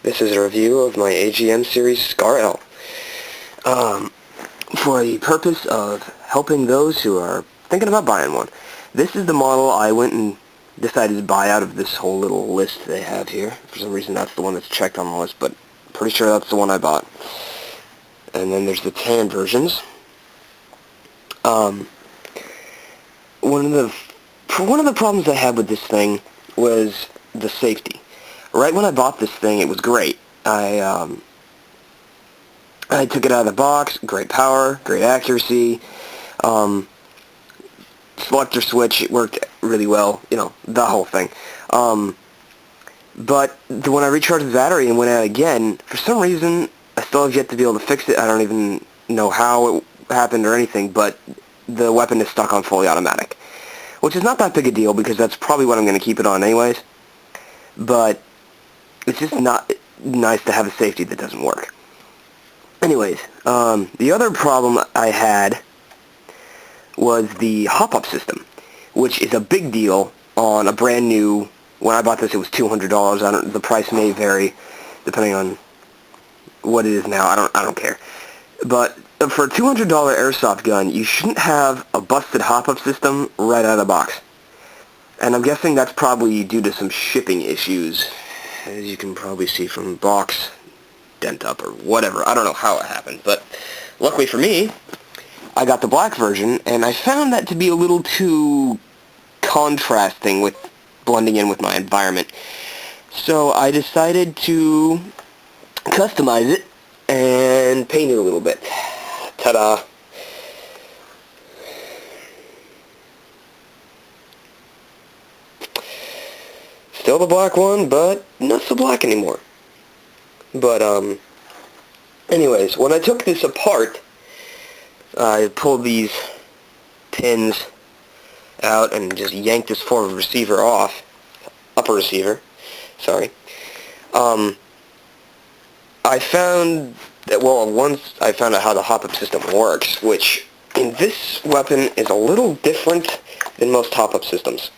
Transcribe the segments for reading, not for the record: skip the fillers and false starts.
This is a review of my AGM series SCAR L. For the purpose of helping those who are thinking about buying one. This is the model I went and decided to buy out of this whole little list they have here. For some reason that's the one that's checked on the list, but pretty sure that's the one I bought. And then there's the tan versions. One of the problems I had with this thing was the safety. Right when I bought this thing, it was great. I took it out of the box, great power, great accuracy, selector switch, it worked really well, you know, the whole thing. But when I recharged the battery and went out again, for some reason, I still have yet to be able to fix it. I don't even know how it happened or anything, but the weapon is stuck on fully automatic. Which is not that big a deal, because that's probably what I'm going to keep it on anyways. But it's just not nice to have a safety that doesn't work. Anyways, the other problem I had was the hop-up system, which is a big deal on a brand new. When I bought this, it was $200. The price may vary depending on what it is now. I don't care. But for a $200 airsoft gun, you shouldn't have a busted hop-up system right out of the box. And I'm guessing that's probably due to some shipping issues, as you can probably see from the box dent up or whatever. I don't know how it happened, but luckily for me, I got the black version, and I found that to be a little too contrasting with blending in with my environment. So I decided to customize it and paint it a little bit. Ta-da! Still the black one, but not so black anymore. But, anyways, when I took this apart, I pulled these pins out and just yanked this forward receiver off. Upper receiver. Sorry. I found that, well, once I found out how the hop-up system works, which in this weapon is a little different than most hop-up systems.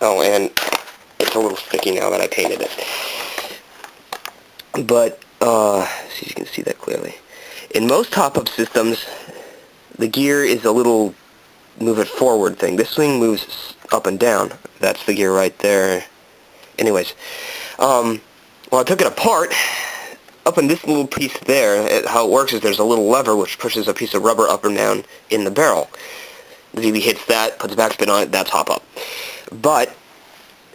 Oh, and it's a little sticky now that I painted it. But, see if you can see that clearly. In most hop-up systems, the gear is a little move it forward thing. This thing moves up and down. That's the gear right there. Anyways, well, I took it apart. Up in this little piece there, how it works is there's a little lever which pushes a piece of rubber up and down in the barrel. The BB hits that, puts a backspin on it, that's hop-up. But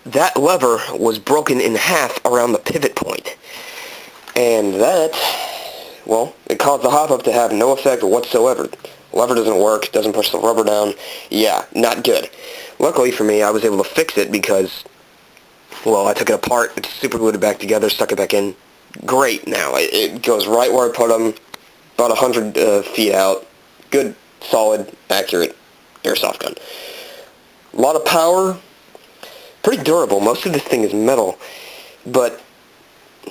that lever was broken in half around the pivot point. And that, well, it caused the hop-up to have no effect whatsoever. The lever doesn't work, doesn't push the rubber down. Yeah, not good. Luckily for me, I was able to fix it because, well, I took it apart, super glued it back together, stuck it back in. Great now. It goes right where I put them, about 100 feet out. Good, solid, accurate airsoft gun. A lot of power, pretty durable. Most of this thing is metal, but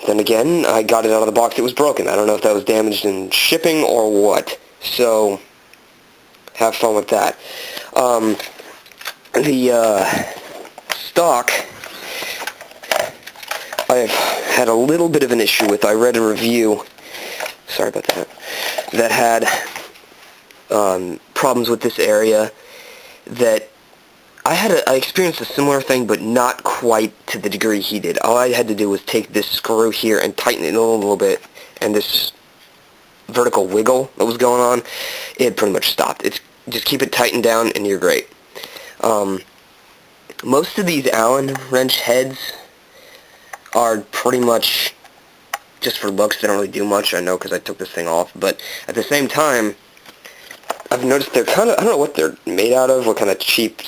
then again, I got it out of the box, it was broken. I don't know if that was damaged in shipping or what. So, have fun with that. The stock, I've had a little bit of an issue with. I read a review, sorry about that, that had problems with this area that I experienced a similar thing, but not quite to the degree he did. All I had to do was take this screw here and tighten it a little bit, and this vertical wiggle that was going on, it pretty much stopped. It's just keep it tightened down, and you're great. Most of these Allen wrench heads are pretty much just for looks. They don't really do much, I know, because I took this thing off. But at the same time, I've noticed they're kind of, I don't know what they're made out of, what kind of cheap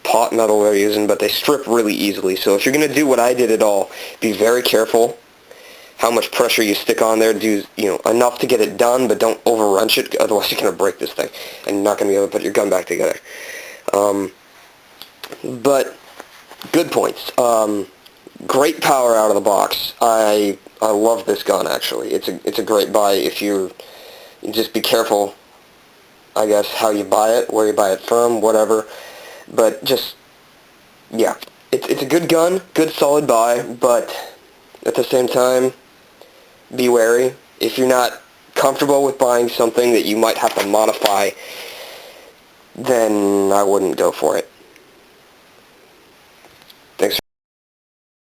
pot metal they're using, but they strip really easily. So if you're going to do what I did at all, be very careful how much pressure you stick on there. Do, you know, enough to get it done, but don't over wrench it, otherwise you're going to break this thing, and you're not going to be able to put your gun back together. But good points. Great power out of the box. I love this gun, actually. It's a great buy. If you just be careful, I guess, how you buy it, where you buy it from, whatever. But just, yeah, it's a good gun, good solid buy, but at the same time, be wary. If you're not comfortable with buying something that you might have to modify, then I wouldn't go for it.